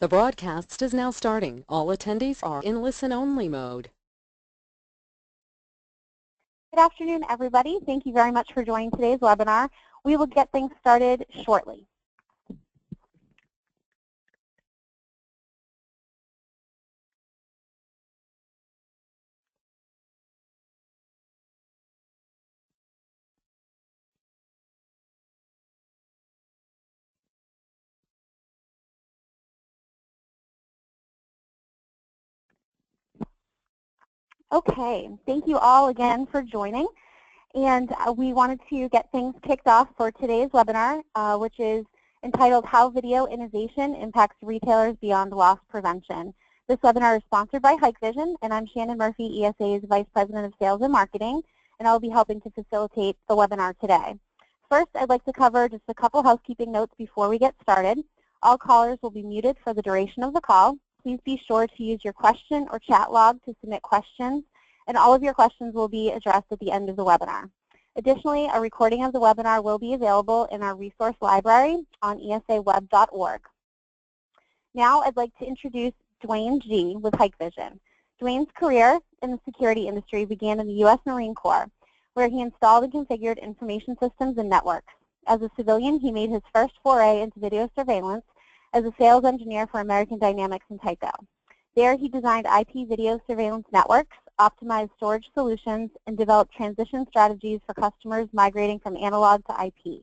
The broadcast is now starting. All attendees are in listen-only mode. Good afternoon, everybody. Thank you very much for joining today's webinar. We will get things started shortly. Okay, thank you all again for joining. And we wanted to get things kicked off for today's webinar, which is entitled How Video Innovation Impacts Retailers Beyond Loss Prevention. This webinar is sponsored by Hikvision, and I'm Shannon Murphy, ESA's Vice President of Sales and Marketing, and I'll be helping to facilitate the webinar today. First, I'd like to cover just a couple housekeeping notes before we get started. All callers will be muted for the duration of the call. Please be sure to use your question or chat log to submit questions, and all of your questions will be addressed at the end of the webinar. Additionally, a recording of the webinar will be available in our resource library on esaweb.org. Now I'd like to introduce Dwayne G. with Hikvision. Dwayne's career in the security industry began in the U.S. Marine Corps, where he installed and configured information systems and networks. As a civilian, he made his first foray into video surveillance as a sales engineer for American Dynamics and Tyco. There, he designed IP video surveillance networks, optimized storage solutions, and developed transition strategies for customers migrating from analog to IP.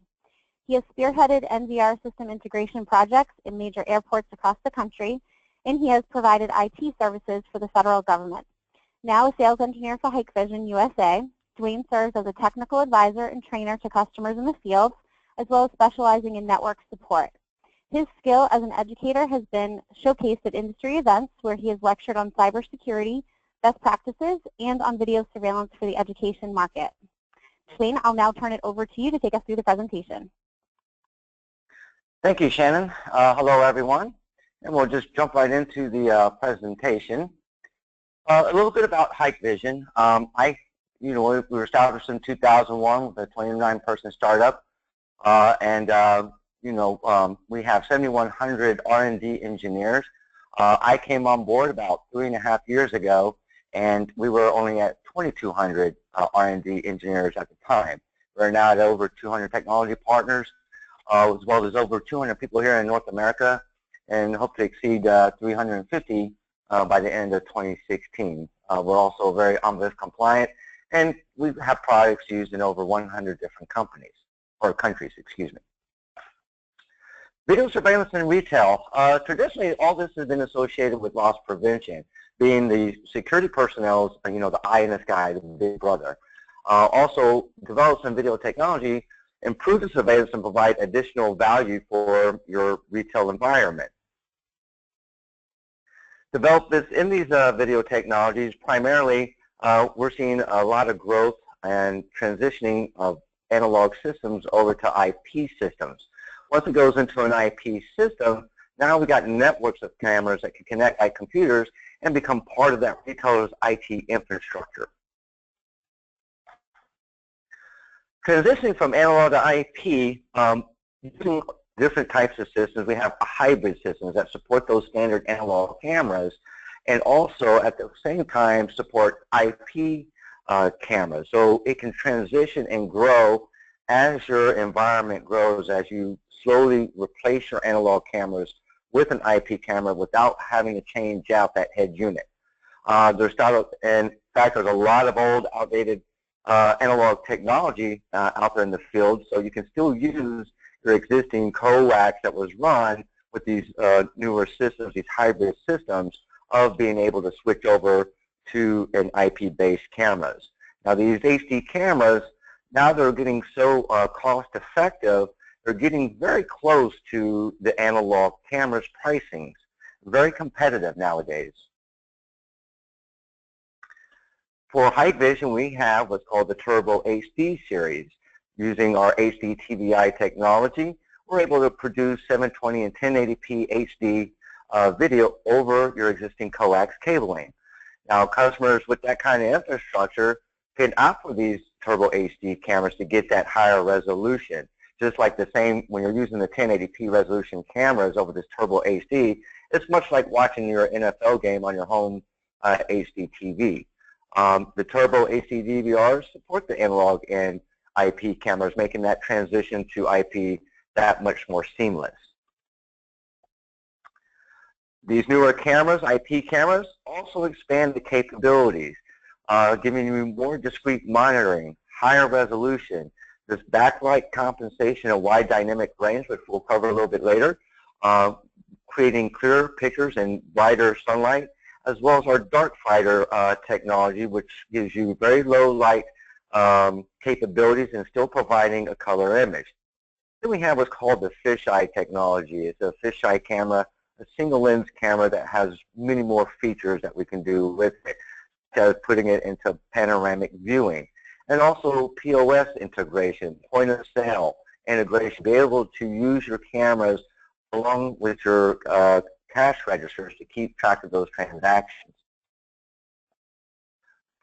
He has spearheaded NVR system integration projects in major airports across the country, and he has provided IT services for the federal government. Now a sales engineer for Hikvision USA, Dwayne serves as a technical advisor and trainer to customers in the field, as well as specializing in network support. His skill as an educator has been showcased at industry events where he has lectured on cybersecurity, best practices, and on video surveillance for the education market. Dwayne, I'll now turn it over to you to take us through the presentation. Thank you, Shannon. Hello, everyone. And we'll just jump right into the presentation. A little bit about Hikvision. We were established in 2001 with a 29-person startup, we have 7,100 R&D engineers. I came on board about 3.5 years ago, and we were only at 2,200 R&D engineers at the time. We're now at over 200 technology partners, as well as over 200 people here in North America, and hope to exceed 350 by the end of 2016. We're also very Omnibus compliant, and we have products used in over 100 different companies, or countries, excuse me. Video surveillance in retail. Traditionally, all this has been associated with loss prevention, being the security personnel's, the eye in the sky, the big brother. Also, develop some video technology, improve the surveillance, and provide additional value for your retail environment. Develop this in these video technologies. Primarily, we're seeing a lot of growth and transitioning of analog systems over to IP systems. Once it goes into an IP system, now we got networks of cameras that can connect by computers and become part of that retailer's IT infrastructure. Transitioning from analog to IP, using different types of systems, we have hybrid systems that support those standard analog cameras, and also at the same time support IP cameras. So it can transition and grow as your environment grows, as you slowly replace your analog cameras with an IP camera without having to change out that head unit. In fact, there's a lot of old, outdated analog technology out there in the field, so you can still use your existing coax that was run with these newer systems, these hybrid systems, of being able to switch over to an IP-based cameras. Now, these HD cameras, now they're getting so cost-effective, they're getting very close to the analog cameras pricings. Very competitive nowadays. For Hikvision, we have what's called the Turbo HD series. Using our HD TVI technology, we're able to produce 720 and 1080p HD video over your existing coax cabling. Now, customers with that kind of infrastructure can opt for these Turbo HD cameras to get that higher resolution. Just like the same when you're using the 1080p resolution cameras over this Turbo HD, It's much like watching your NFL game on your home HD TV. The Turbo HD DVRs support the analog and IP cameras, making that transition to IP that much more seamless. These newer cameras, IP cameras, also expand the capabilities, giving you more discrete monitoring, higher resolution, this backlight compensation and wide dynamic range, which we'll cover a little bit later, creating clearer pictures and brighter sunlight, as well as our dark fighter technology, which gives you very low light capabilities and still providing a color image. Then we have what's called the fisheye technology. It's a fisheye camera, a single lens camera that has many more features that we can do with it, such as putting it into panoramic viewing, and also POS integration, point of sale integration, be able to use your cameras along with your cash registers to keep track of those transactions.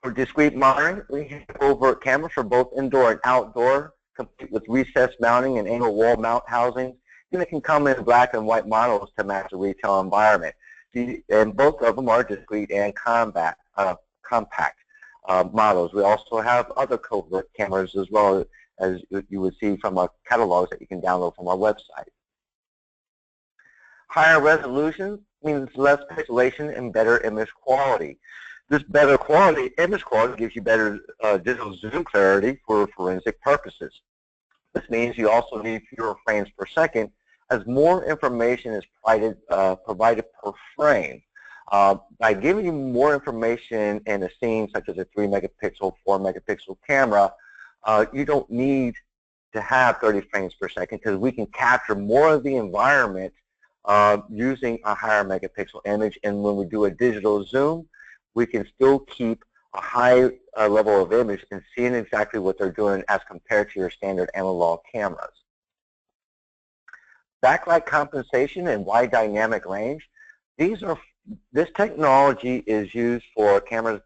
For discrete monitoring, we have overt cameras for both indoor and outdoor, complete with recessed mounting and angle wall mount housings. And it can come in black and white models to match the retail environment. And both of them are discrete and compact models. We also have other covert cameras as well, as you would see from our catalogs that you can download from our website. Higher resolution means less pixelation and better image quality. This better quality, image quality, gives you better digital zoom clarity for forensic purposes. This means you also need fewer frames per second, as more information is provided per frame. By giving you more information in a scene, such as a 3 megapixel, 4 megapixel camera, you don't need to have 30 frames per second, because we can capture more of the environment using a higher megapixel image. And when we do a digital zoom, we can still keep a high level of image and seeing exactly what they're doing as compared to your standard analog cameras. Backlight compensation and wide dynamic range. This technology is used for cameras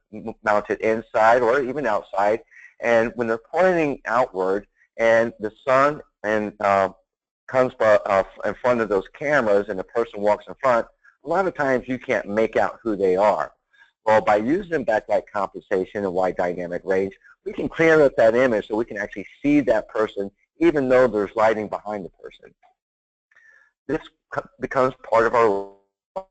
mounted inside or even outside, and when they're pointing outward and the sun comes in front of those cameras and the person walks in front, a lot of times you can't make out who they are. Well, by using backlight compensation and wide dynamic range, we can clear up that image so we can actually see that person even though there's lighting behind the person. This becomes part of our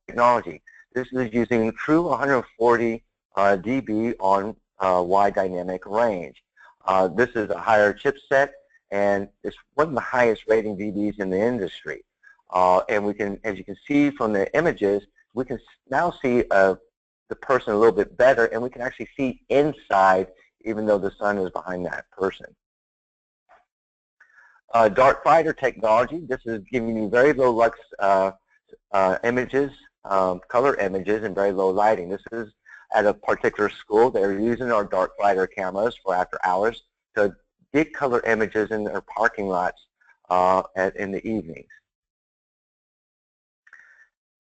technology. This is using true 140 dB on wide dynamic range. This is a higher chipset, and it's one of the highest rating dBs in the industry. And we can, as you can see from the images, we can now see the person a little bit better, and we can actually see inside even though the sun is behind that person. Dark fighter technology. This is giving you very low lux images, color images, and very low lighting. This is at a particular school. They're using our dark fighter cameras for after hours to get color images in their parking lots in the evenings.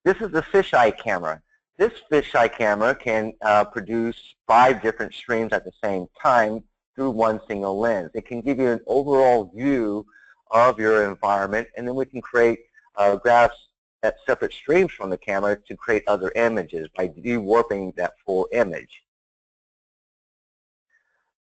This is the fisheye camera. This fisheye camera can produce 5 different streams at the same time through one single lens. It can give you an overall view of your environment, and then we can create graphs at separate streams from the camera to create other images by de-warping that full image.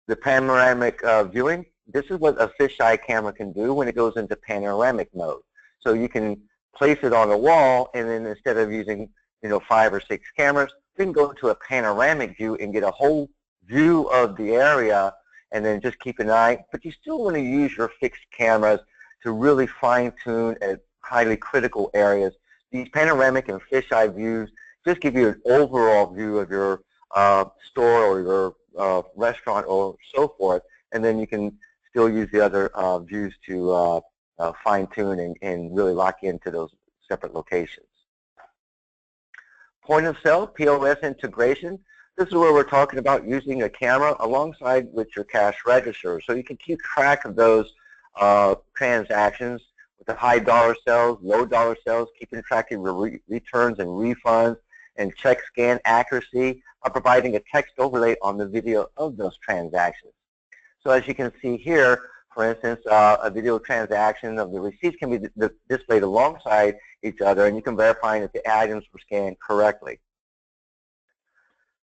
The panoramic viewing, this is what a fisheye camera can do when it goes into panoramic mode. So you can place it on a wall, and then instead of using 5 or 6 cameras, we can go into a panoramic view and get a whole view of the area, and then just keep an eye. But you still want to use your fixed cameras to really fine-tune at highly critical areas. These panoramic and fisheye views just give you an overall view of your store or your restaurant or so forth, and then you can still use the other views to fine-tune and really lock into those separate locations. Point of sale, POS integration. This is where we're talking about using a camera alongside with your cash register, so you can keep track of those transactions with the high dollar sales, low dollar sales, keeping track of your returns and refunds, and check scan accuracy by providing a text overlay on the video of those transactions. So as you can see here, for instance, a video transaction of the receipts can be displayed alongside each other, and you can verify that the items were scanned correctly.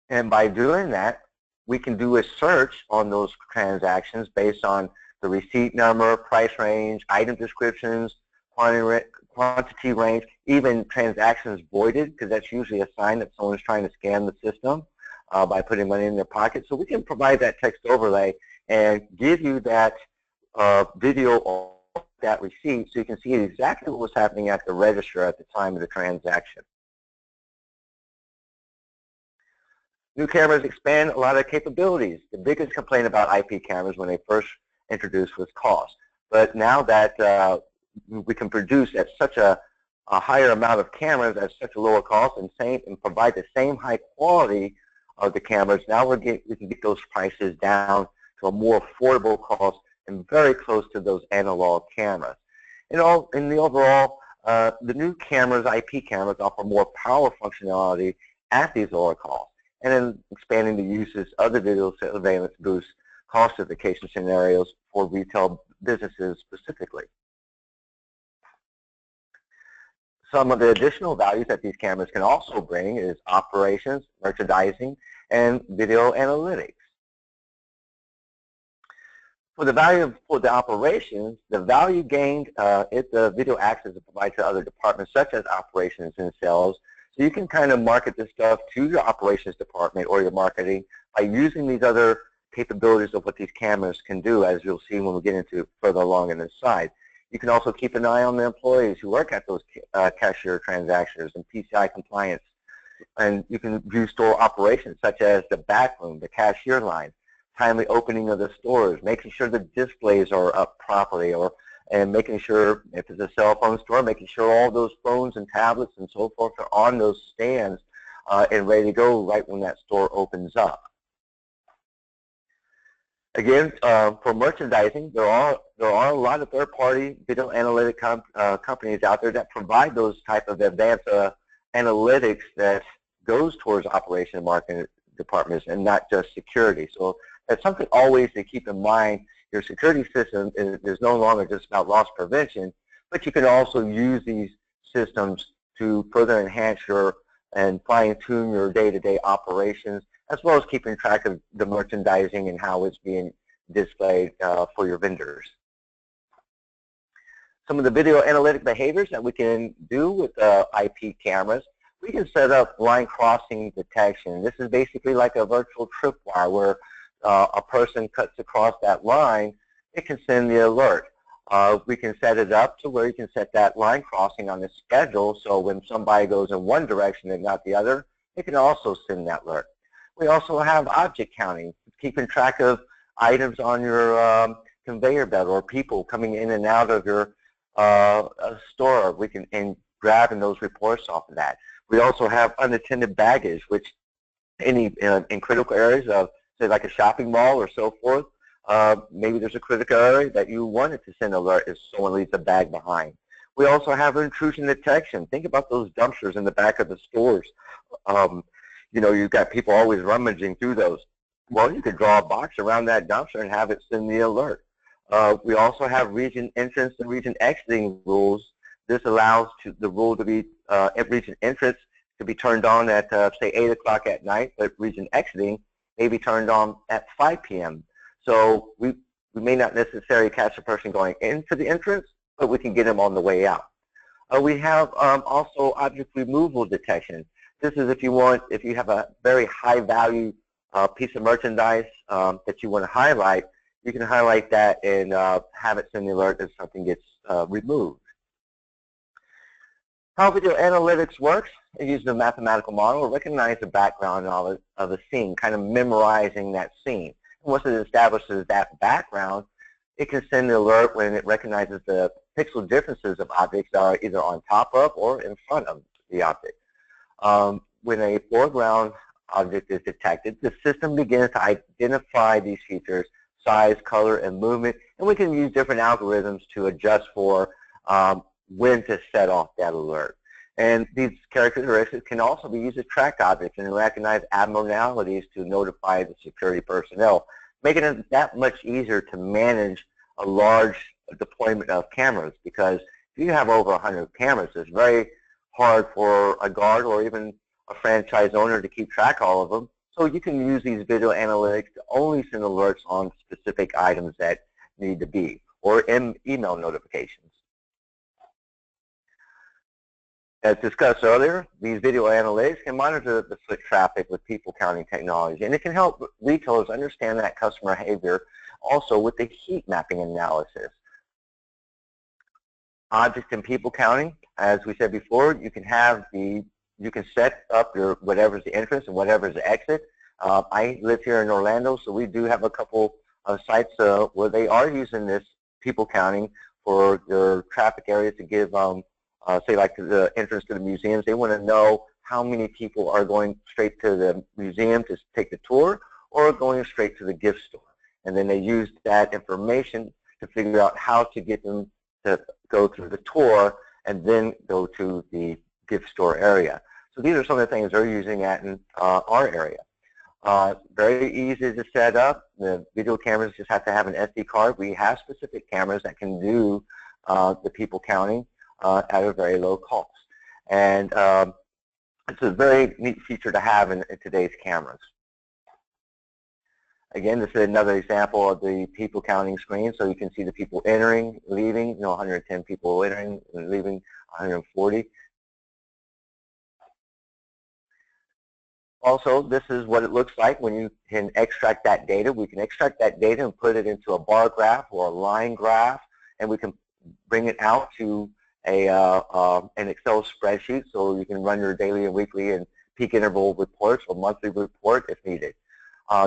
And by doing that, we can do a search on those transactions based on the receipt number, price range, item descriptions, quantity range, even transactions voided, because that's usually a sign that someone's trying to scam the system by putting money in their pocket. So we can provide that text overlay and give you that video or that receipt so you can see exactly what was happening at the register at the time of the transaction. New cameras expand a lot of capabilities. The biggest complaint about IP cameras when they first introduced was cost. But now that we can produce at such a higher amount of cameras at such a lower cost and provide the same high quality of the cameras, now we can get those prices down to a more affordable cost and very close to those analog cameras. In the overall, the new cameras, IP cameras, offer more power functionality at these lower costs, and then expanding the uses of the video surveillance boosts cost certification scenarios for retail businesses specifically. Some of the additional values that these cameras can also bring is operations, merchandising, and video analytics. For the value for the operations, the value gained is the video access to provide to other departments such as operations and sales. So you can kind of market this stuff to your operations department or your marketing by using these other capabilities of what these cameras can do, as you'll see when we get into further along in this slide. You can also keep an eye on the employees who work at those cashier transactions and PCI compliance. And you can view store operations such as the back room, the cashier line, timely opening of the stores, making sure the displays are up properly, and making sure, if it's a cell phone store, making sure all those phones and tablets and so forth are on those stands and ready to go right when that store opens up. Again, for merchandising, there are a lot of third-party video analytic companies out there that provide those type of advanced analytics that goes towards operation and marketing departments and not just security. So that's something always to keep in mind. Your security system is no longer just about loss prevention, but you can also use these systems to further enhance and fine-tune your day-to-day operations, as well as keeping track of the merchandising and how it's being displayed for your vendors. Some of the video analytic behaviors that we can do with IP cameras, we can set up line crossing detection. This is basically like a virtual tripwire where a person cuts across that line, it can send the alert. We can set it up to where you can set that line crossing on the schedule, so when somebody goes in one direction and not the other, it can also send that alert. We also have object counting, keeping track of items on your conveyor belt or people coming in and out of your store. We can grabbing those reports off of that. We also have unattended baggage, which in critical areas of, say, like a shopping mall or so forth, maybe there's a critical area that you wanted to send an alert if someone leaves a bag behind. We also have intrusion detection. Think about those dumpsters in the back of the stores. You know, you've got people always rummaging through those. Well, you could draw a box around that dumpster and have it send the alert. We also have region entrance and region exiting rules. This allows the rule to be region entrance to be turned on at, say, 8 o'clock at night, but region exiting may be turned on at 5 p.m. So we may not necessarily catch a person going into the entrance, but we can get them on the way out. We have also object removal detection. This is if you have a very high value piece of merchandise that you want to highlight, you can highlight that and have it send the alert if something gets removed. How video analytics works, it uses a mathematical model to recognize the background of a scene, kind of memorizing that scene. And once it establishes that background, it can send an alert when it recognizes the pixel differences of objects that are either on top of or in front of the object. When a foreground object is detected, the system begins to identify these features, size, color, and movement, and we can use different algorithms to adjust for when to set off that alert. And these characteristics can also be used to track objects and recognize abnormalities to notify the security personnel, making it that much easier to manage a large deployment of cameras, because If you have over 100 cameras, it's very hard for a guard or even a franchise owner to keep track of all of them. So you can use these video analytics to only send alerts on specific items that need to be, or email notifications. As discussed earlier, these video analytics can monitor the foot traffic with people counting technology, and it can help retailers understand that customer behavior also with the heat mapping analysis. Object and people counting, as we said before, you can set up your whatever's the entrance and whatever's the exit. I live here in Orlando, so we do have a couple of sites where they are using this people counting for their traffic areas to give, say like the entrance to the museums. They want to know how many people are going straight to the museum to take the tour or going straight to the gift store. And then they use that information to figure out how to get them to go through the tour and then go to the gift store area. So these are some of the things they're using in our area. Very easy to set up. The video cameras just have to have an SD card. We have specific cameras that can do the people counting at a very low cost. And it's a very neat feature to have in today's cameras. Again, this is another example of the people counting screen. So you can see the people entering, leaving, 110 people entering and leaving 140. Also, this is what it looks like when you can extract that data. We can extract that data and put it into a bar graph or a line graph, and we can bring it out to an Excel spreadsheet so you can run your daily and weekly and peak interval reports or monthly report if needed.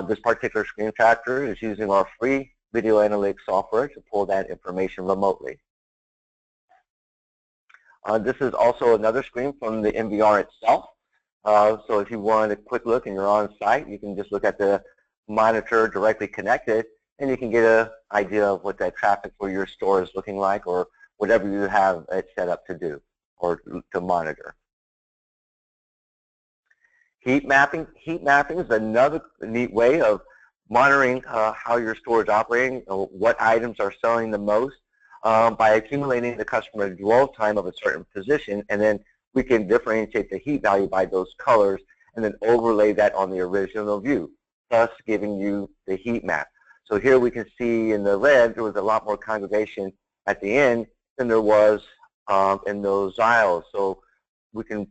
This particular screen capture is using our free video analytics software to pull that information remotely. This is also another screen from the MVR itself. So if you want a quick look and you're on site, you can just look at the monitor directly connected and you can get an idea of what that traffic for your store is looking like or whatever you have it set up to do or to monitor. Heat mapping. Heat mapping is another neat way of monitoring how your store is operating, what items are selling the most by accumulating the customer dwell time of a certain position, and then we can differentiate the heat value by those colors and then overlay that on the original view, thus giving you the heat map. So here we can see in the red there was a lot more congregation at the end than there was in those aisles. So we can,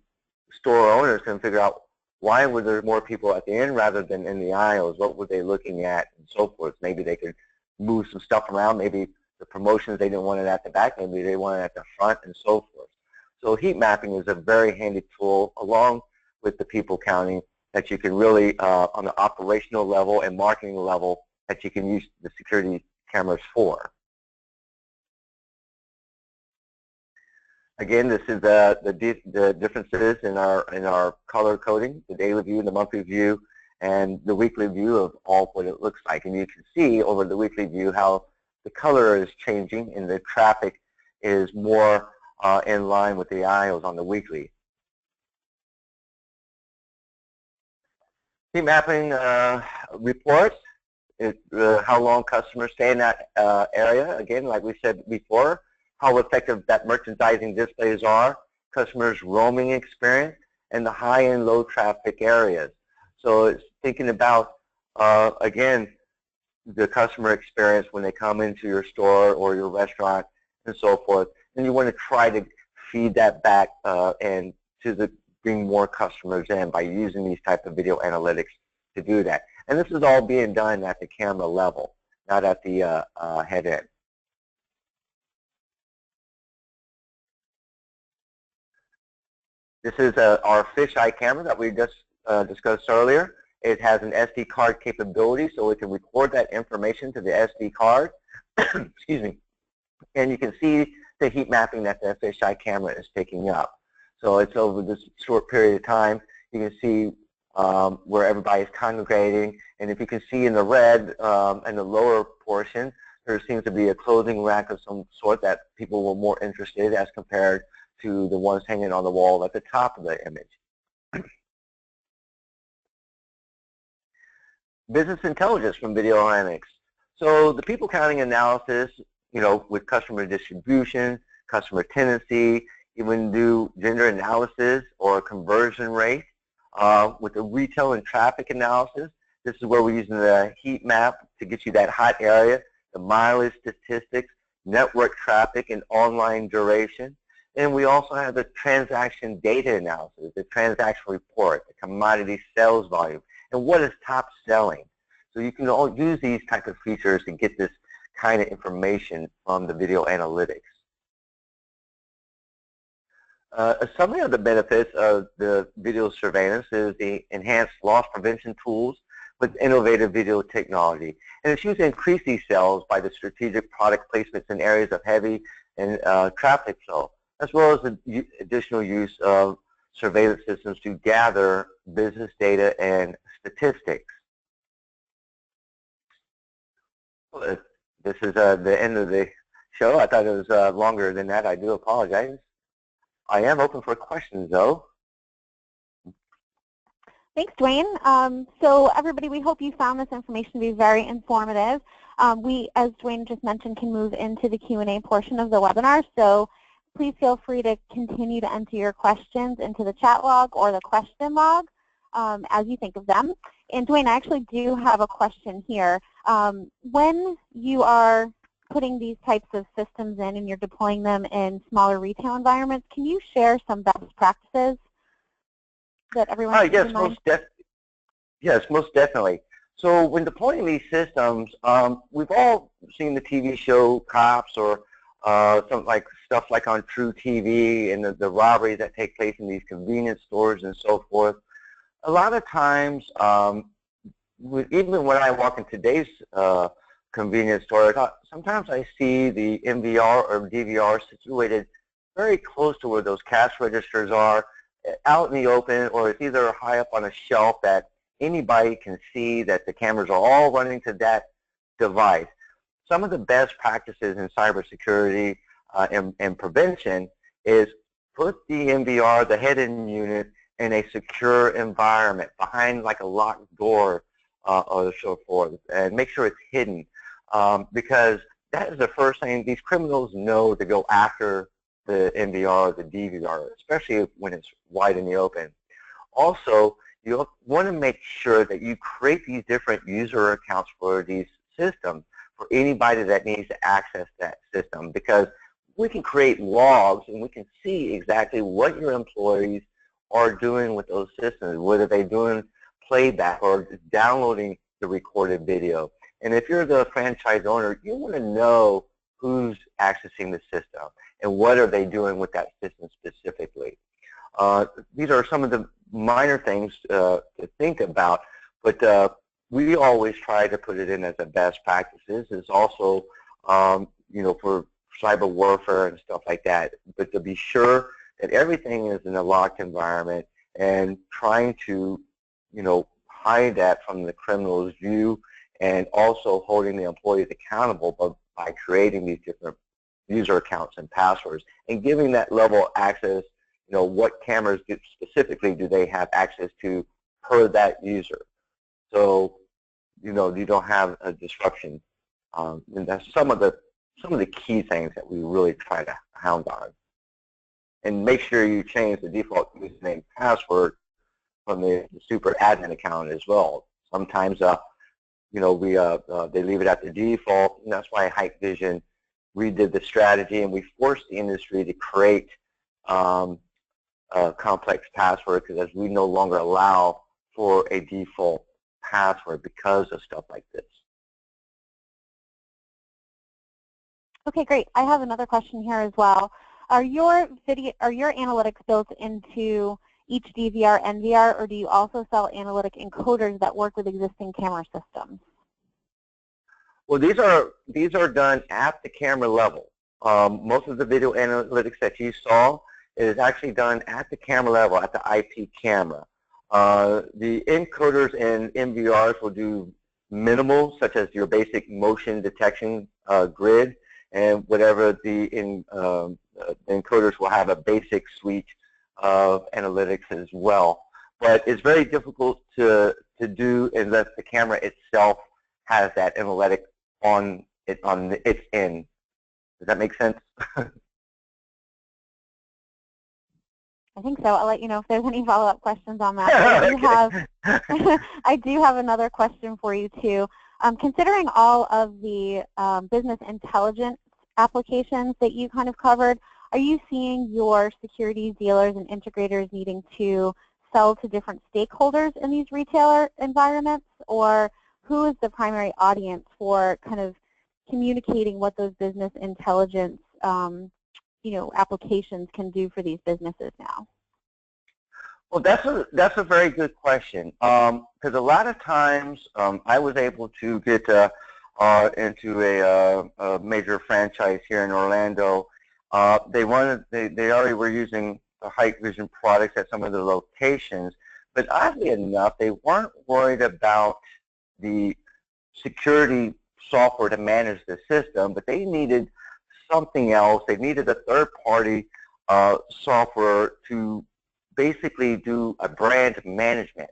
store owners can figure out why were there more people at the end rather than in the aisles? What were they looking at and so forth? Maybe they could move some stuff around. Maybe the promotions they didn't want it at the back. Maybe they wanted it at the front and so forth. So heat mapping is a very handy tool along with the people counting that you can really, on the operational level and marketing level, that you can use the security cameras for. Again, this is the differences in our color coding, the daily view, the monthly view, and the weekly view of all what it looks like. And you can see over the weekly view how the color is changing and the traffic is more in line with the aisles on the weekly. Heat mapping reports is how long customers stay in that area. Again, like we said before, how effective that merchandising displays are, customers' roaming experience, and the high and low traffic areas. So it's thinking about, again, the customer experience when they come into your store or your restaurant and so forth. And you want to try to feed that back and to bring more customers in by using these type of video analytics to do that. And this is all being done at the camera level, not at the head end. This is our fisheye camera that we just discussed earlier. It has an SD card capability, so it can record that information to the SD card. Excuse me. And you can see the heat mapping that the fisheye camera is picking up. So it's over this short period of time. You can see where everybody is congregating. And if you can see in the red, in the lower portion, there seems to be a clothing rack of some sort that people were more interested as compared to the ones hanging on the wall at the top of the image. Business intelligence from video analytics. So the people counting analysis, with customer distribution, customer tendency, even do gender analysis or conversion rate. With the retail and traffic analysis, this is where we're using the heat map to get you that hot area, the mileage statistics, network traffic, and online duration. And we also have the transaction data analysis, the transaction report, the commodity sales volume, and what is top selling. So you can all use these type of features to get this kind of information from the video analytics. A summary of the benefits of the video surveillance is the enhanced loss prevention tools with innovative video technology. And it's used to increase these sales by the strategic product placements in areas of heavy and traffic flow, as well as the additional use of surveillance systems to gather business data and statistics. This is the end of the show. I thought it was longer than that. I do apologize. I am open for questions, though. Thanks, Dwayne. So everybody, we hope you found this information to be very informative. We, as Dwayne just mentioned, can move into the Q&A portion of the webinar. So please feel free to continue to enter your questions into the chat log or the question log as you think of them. And Dwayne, I actually do have a question here. When you are putting these types of systems in and you're deploying them in smaller retail environments, can you share some best practices that everyone should keep in mind? Yes, most definitely. So when deploying these systems, we've all seen the TV show Cops or stuff like on True TV and the robberies that take place in these convenience stores and so forth. A lot of times, even when I walk in today's convenience store, sometimes I see the NVR or DVR situated very close to where those cash registers are, out in the open, or it's either high up on a shelf that anybody can see that the cameras are all running to that device. Some of the best practices in cybersecurity and prevention is put the NVR, the head-end unit, in a secure environment behind like a locked door or so forth, and make sure it's hidden. Because that is the first thing these criminals know to go after the NVR or the DVR, especially when it's wide in the open. Also, you want to make sure that you create these different user accounts for these systems for anybody that needs to access that system, because we can create logs and we can see exactly what your employees are doing with those systems, whether they're doing playback or downloading the recorded video. And if you're the franchise owner, you want to know who's accessing the system and what are they doing with that system specifically. These are some of the minor things to think about, but we always try to put it in as a best practices. It's also, you know, for cyber warfare and stuff like that, but to be sure that everything is in a locked environment and trying to, you know, hide that from the criminal's view, and also holding the employees accountable by creating these different user accounts and passwords and giving that level of access. You know, what cameras specifically do they have access to per that user, so you know you don't have a disruption. And that's some of the key things that we really try to hound on. And make sure you change the default username password from the super admin account as well. Sometimes you know, they leave it at the default, and that's why Hikvision redid the strategy, and we forced the industry to create complex passwords, because we no longer allow for a default password because of stuff like this. Okay, great. I have another question here as well. Are your analytics built into each DVR, NVR, or do you also sell analytic encoders that work with existing camera systems? Well, these are done at the camera level. Most of the video analytics that you saw is actually done at the camera level, at the IP camera. The encoders and NVRs will do minimal, such as your basic motion detection grid, and whatever the encoders will have a basic suite of analytics as well. But it's very difficult to do unless the camera itself has that analytic on its end. Does that make sense? I think so. I'll let you know if there's any follow-up questions on that. But I do have, I do have another question for you too. Considering all of the business intelligence applications that you kind of covered, are you seeing your security dealers and integrators needing to sell to different stakeholders in these retailer environments, or who is the primary audience for kind of communicating what those business intelligence applications can do for these businesses now? Well, that's a very good question, because a lot of times I was able to get into a major franchise here in Orlando. They already were using the Hikvision products at some of the locations, but oddly enough, they weren't worried about the security software to manage the system, but they needed something else. They needed a third-party software to basically do a brand management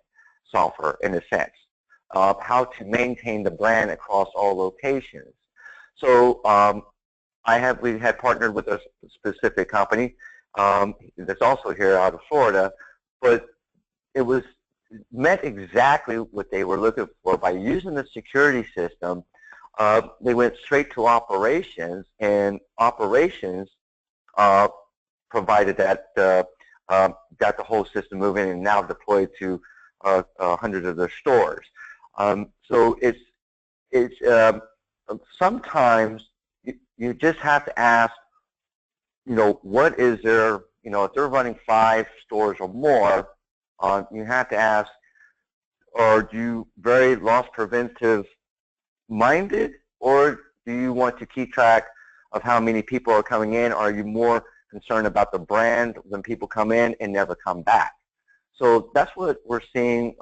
software in a sense of how to maintain the brand across all locations. So we had partnered with a specific company that's also here out of Florida, but it meant exactly what they were looking for. By using the security system, they went straight to operations, and operations provided that got the whole system moving and now deployed to hundreds of their stores. So it's sometimes you just have to ask, what is their, if they're running 5 stores or more, you have to ask, are you very loss preventive minded, or do you want to keep track of how many people are coming in? Are you more concerned about the brand when people come in and never come back? So that's what we're seeing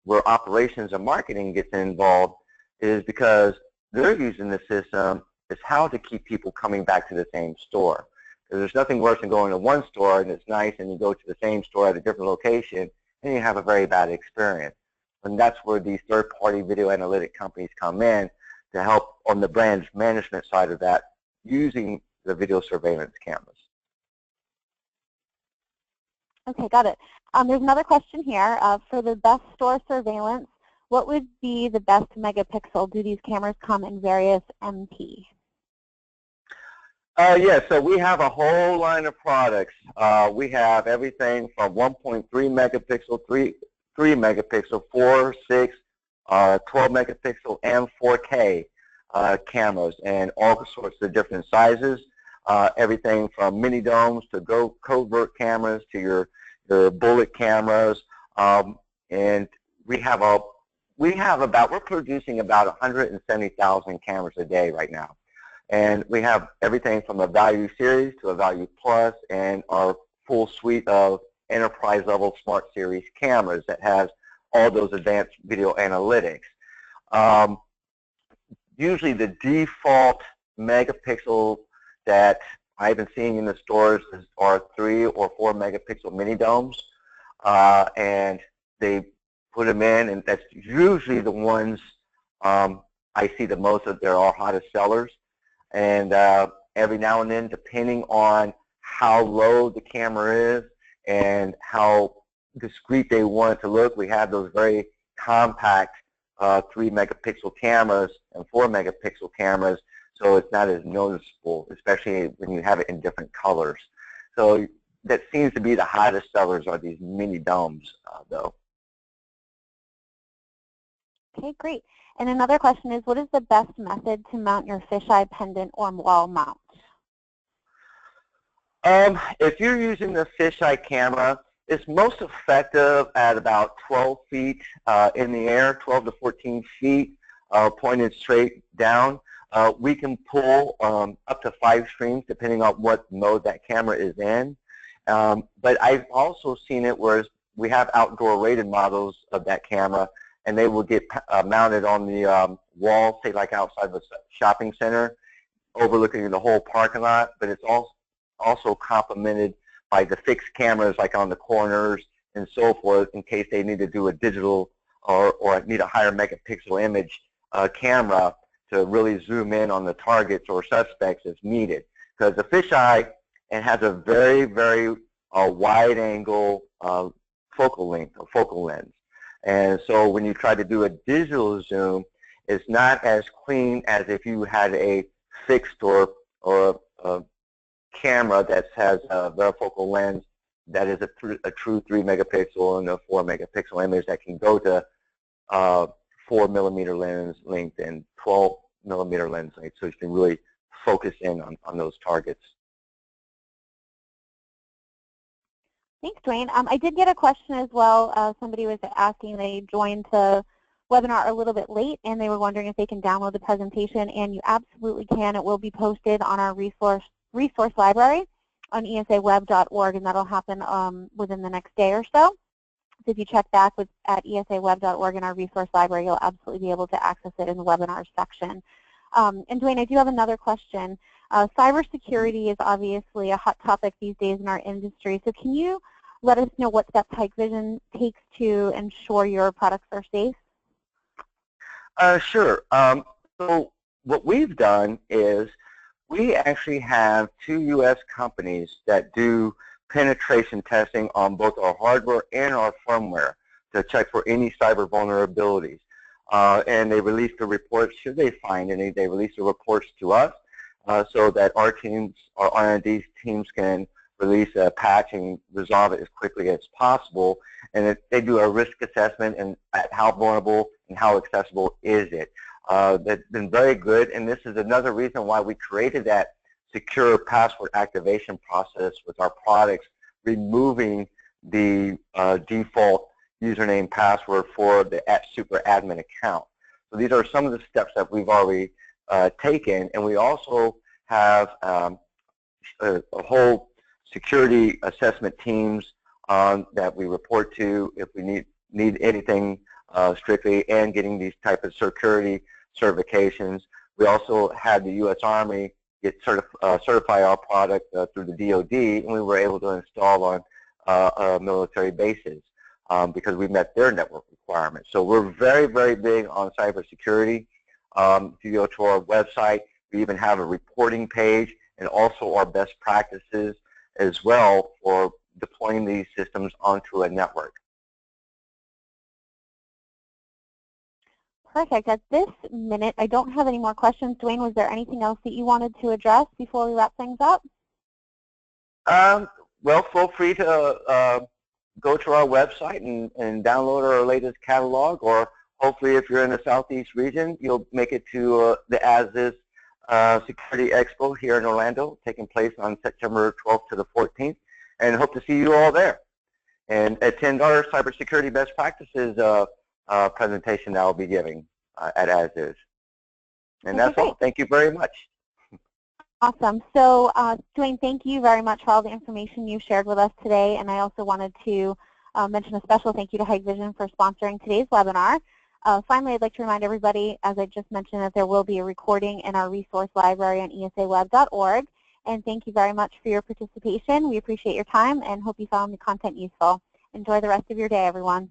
where operations and marketing gets involved, is because they're using the system is how to keep people coming back to the same store. Because there's nothing worse than going to one store and it's nice, and you go to the same store at a different location and you have a very bad experience. And that's where these third-party video analytic companies come in to help on the brand management side of that, using the video surveillance cameras. Okay, got it. There's another question here. For the best store surveillance, what would be the best megapixel? Do these cameras come in various MP? Yeah, so we have a whole line of products. We have everything from 1.3 megapixel, 3 megapixel, 4, 6, 12 megapixel, and 4K cameras, and all sorts of different sizes. Everything from mini domes to covert cameras to your bullet cameras, and we're producing about 170,000 cameras a day right now. And we have everything from a value series to a value plus, and our full suite of enterprise level smart series cameras that has all those advanced video analytics. Usually the default megapixel that I've been seeing in the stores are 3 or 4 megapixel mini domes, and they put them in, and that's usually the ones I see the most of. They're our hottest sellers. And every now and then, depending on how low the camera is and how discreet they want it to look, we have those very compact 3 megapixel cameras and 4 megapixel cameras, so it's not as noticeable, especially when you have it in different colors. So that seems to be the hottest sellers, are these mini domes, though. Okay, great. And another question is, what is the best method to mount your fisheye pendant or wall mount? If you're using the fisheye camera, it's most effective at about 12 feet in the air, 12 to 14 feet, pointed straight down. We can pull up to 5 streams depending on what mode that camera is in. But I've also seen it where we have outdoor rated models of that camera, and they will get mounted on the wall, say like outside the shopping center, overlooking the whole parking lot. But it's also complemented by the fixed cameras like on the corners and so forth, in case they need to do a digital or need a higher megapixel image camera to really zoom in on the targets or suspects as needed. Because the fisheye, it has a very, very a wide-angle focal length or focal lens. And so when you try to do a digital zoom, it's not as clean as if you had a fixed or a camera that has a varifocal lens that is a true 3 megapixel and a 4 megapixel image that can go to 4 millimeter lens length and 12 millimeter lens length, so you can really focus in on those targets. Thanks, Dwayne. I did get a question as well. Somebody was asking, they joined the webinar a little bit late, and they were wondering if they can download the presentation, and you absolutely can. It will be posted on our resource library on esaweb.org, and that'll happen within the next day or so. So if you check back at esaweb.org in our resource library, you'll absolutely be able to access it in the webinars section. And Dwayne, I do have another question. Cybersecurity is obviously a hot topic these days in our industry. So can you let us know what steps Hikvision takes to ensure your products are safe? Sure. So what we've done is we actually have 2 U.S. companies that do penetration testing on both our hardware and our firmware to check for any cyber vulnerabilities. And they release the reports, should they find any, they release the reports to us so that our teams, our R&D teams can release a patch and resolve it as quickly as possible. And they do a risk assessment and at how vulnerable and how accessible is it. That's been very good, and this is another reason why we created that secure password activation process with our products, removing the default username password for the @superadmin account. So these are some of the steps that we've already taken, and we also have a whole security assessment teams that we report to if we need anything strictly, and getting these type of security certifications. We also had the U.S. Army certify our product through the DoD, and we were able to install on military bases because we met their network requirements. So we're very, very big on cybersecurity. If you go to our website, we even have a reporting page and also our best practices as well for deploying these systems onto a network. Perfect. At this minute, I don't have any more questions. Dwayne, was there anything else that you wanted to address before we wrap things up? Well, feel free to go to our website and download our latest catalog, or hopefully if you're in the Southeast region, you'll make it to the ASIS Security Expo here in Orlando, taking place on September 12th to the 14th, and hope to see you all there. And attend our cybersecurity best practices presentation that I'll be giving at ASIS. And that's all. Thank you very much. Awesome. So, Dwayne, thank you very much for all the information you shared with us today. And I also wanted to mention a special thank you to Hikvision for sponsoring today's webinar. Finally, I'd like to remind everybody, as I just mentioned, that there will be a recording in our resource library on esaweb.org. And thank you very much for your participation. We appreciate your time and hope you found the content useful. Enjoy the rest of your day, everyone.